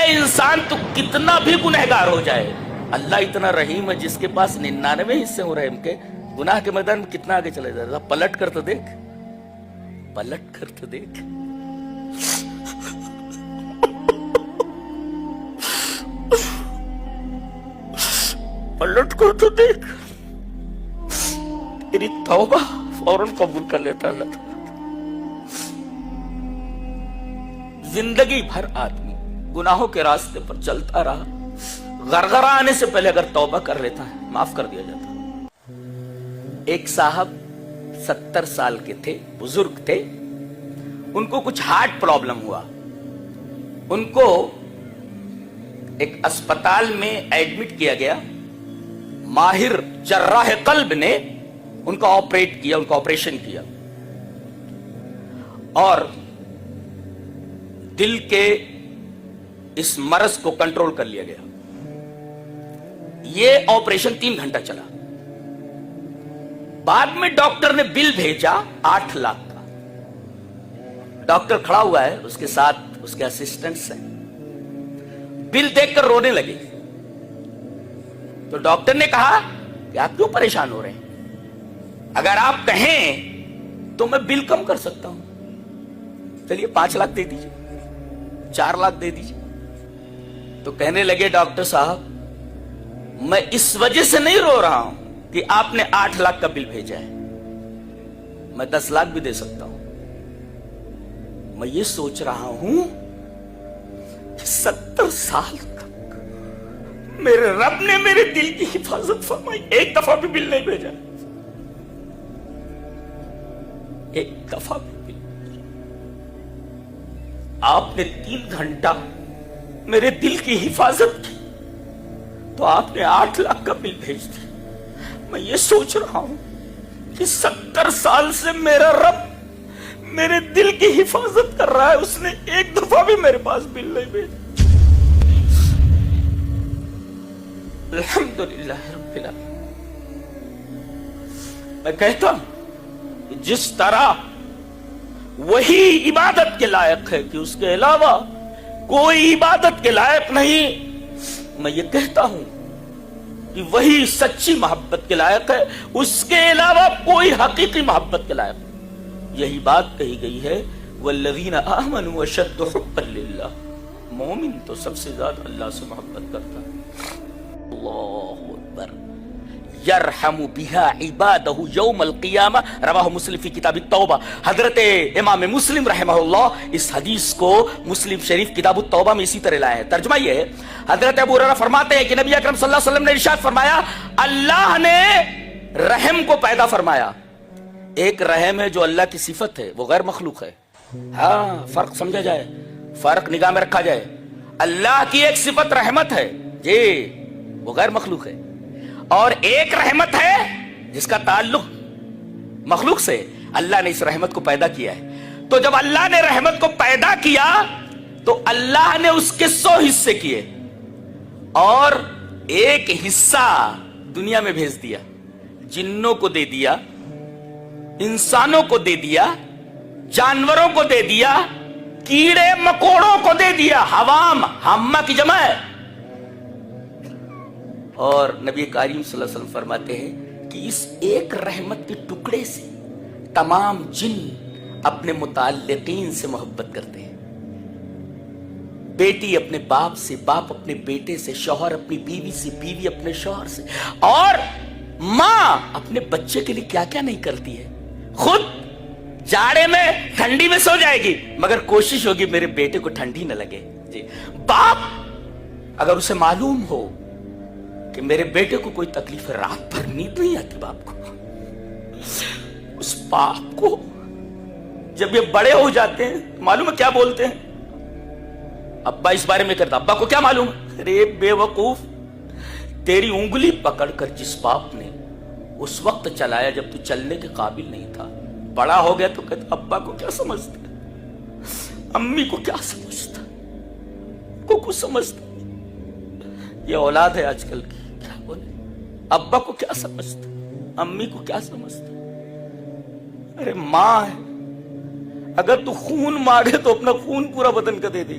انسان تو کتنا بھی گنہگار ہو جائے، اللہ اتنا رحیم ہے جس کے پاس 99 حصے ہو رحم کے، گناہ کے میدان میں کتنا آگے چلے جاتا. پلٹ کر تو دیکھ، پلٹ کر تو دیکھ. پلٹ کر تو دیکھ، تیری توبہ فوراً قبول کر لیتا اللہ تعالیٰ. زندگی بھر آدمی گناہوں کے راستے پر چلتا رہا، غرغرہ آنے سے پہلے اگر توبہ کر لیتا ہے معاف کر دیا جاتا. ایک صاحب 70 سال کے تھے، بزرگ تھے، ان کو کچھ ہارٹ پرابلم ہوا. ان کو ایک اسپتال میں ایڈمٹ کیا گیا. ماہر جراح قلب نے ان کا آپریشن کیا اور دل کے اس مرض کو کنٹرول کر لیا گیا. یہ آپریشن 3 گھنٹہ چلا. بعد میں ڈاکٹر نے بل بھیجا 8 لاکھ کا. ڈاکٹر کھڑا ہوا ہے، اس کے ساتھ اس کے اسسٹنٹس ہیں. بل دیکھ کر رونے لگے. تو ڈاکٹر نے کہا کہ آپ کیوں پریشان ہو رہے ہیں؟ اگر آپ کہیں تو میں بل کم کر سکتا ہوں. چلیے 5 لاکھ دے دیجیے، 4 لاکھ دے دیجیے. تو کہنے لگے ڈاکٹر صاحب میں اس وجہ سے نہیں رو رہا ہوں کہ آپ نے 8 لاکھ کا بل بھیجا ہے، میں 10 لاکھ بھی دے سکتا ہوں. میں یہ سوچ رہا ہوں کہ 70 سال تک میرے رب نے میرے دل کی حفاظت فرمائی، ایک دفعہ بھی بل نہیں بھیجا، ایک دفعہ بھی بل. آپ نے 3 گھنٹہ میرے دل کی حفاظت کی تو آپ نے 8 لاکھ کا بل بھیج دیا. میں یہ سوچ رہا ہوں کہ 70 سال سے میرا رب میرے دل کی حفاظت کر رہا ہے، اس نے ایک دفعہ بھی میرے پاس بل نہیں بھیجا. الحمدللہ رب العالمین. میں کہتا ہوں کہ جس طرح وہی عبادت کے لائق ہے کہ اس کے علاوہ کوئی عبادت کے لائق نہیں، میں یہ کہتا ہوں کہ وہی سچی محبت کے لائق ہے، اس کے علاوہ کوئی حقیقی محبت کے لائق نہیں. یہی بات کہی گئی ہے والذین آمنوا اشد حبا للہ. مومن تو سب سے زیادہ اللہ سے محبت کرتا ہے. اللہ اکبر. یرحم بها عبادہ یوم القیامہ. رواہ مسلم فی کتاب التوبہ. حضرت امام مسلم رحمہ اللہ اس حدیث کو مسلم شریف کتاب التوبہ میں اسی طرح لائے ہیں. ترجمہ یہ ہے، حضرت ابو ہریرہ فرماتے ہیں کہ نبی اکرم صلی اللہ علیہ وسلم نے ارشاد فرمایا اللہ نے رحم کو پیدا فرمایا. ایک رحم ہے جو اللہ کی صفت ہے، وہ غیر مخلوق ہے. ہاں فرق سمجھا جائے، فرق نگاہ میں رکھا جائے. اللہ کی ایک صفت رحمت ہے جی، وہ غیر مخلوق ہے. اور ایک رحمت ہے جس کا تعلق مخلوق سے. اللہ نے اس رحمت کو پیدا کیا ہے. تو جب اللہ نے رحمت کو پیدا کیا تو اللہ نے اس کے 100 حصے کیے اور ایک حصہ دنیا میں بھیج دیا. جنوں کو دے دیا، انسانوں کو دے دیا، جانوروں کو دے دیا، کیڑے مکوڑوں کو دے دیا. حوام ہمہ کی جمع ہے. اور نبی کریم صلی اللہ علیہ وسلم فرماتے ہیں کہ اس ایک رحمت کے ٹکڑے سے تمام جن اپنے متعلقین سے محبت کرتے ہیں. بیٹی اپنے باپ سے، باپ اپنے بیٹے سے، شوہر اپنی بیوی سے، بیوی اپنے شوہر سے. اور ماں اپنے بچے کے لیے کیا کیا نہیں کرتی ہے. خود جاڑے میں ٹھنڈی میں سو جائے گی مگر کوشش ہوگی میرے بیٹے کو ٹھنڈی نہ لگے. جی باپ اگر اسے معلوم ہو کہ میرے بیٹے کو کوئی تکلیف ہے، رات بھر نیند نہیں آتی باپ کو، اس باپ کو جب یہ بڑے ہو جاتے ہیں معلوم ہے کیا بولتے ہیں؟ ابا اس بارے میں کرتا، ابا کو کیا معلوم؟ ارے بے وقوف، تیری انگلی پکڑ کر جس باپ نے اس وقت چلایا جب تو چلنے کے قابل نہیں تھا، بڑا ہو گیا تو کہتا ابا کو کیا سمجھتا، امی کو کیا سمجھتا، کو کچھ سمجھتا. یہ اولاد ہے آج کل کی، کیا بولے، ابا کو کیا سمجھتا، امی کو کیا سمجھتا. ارے ماں ہے، اگر تو خون مانگے تو اپنا خون پورا بدن کا دے دے.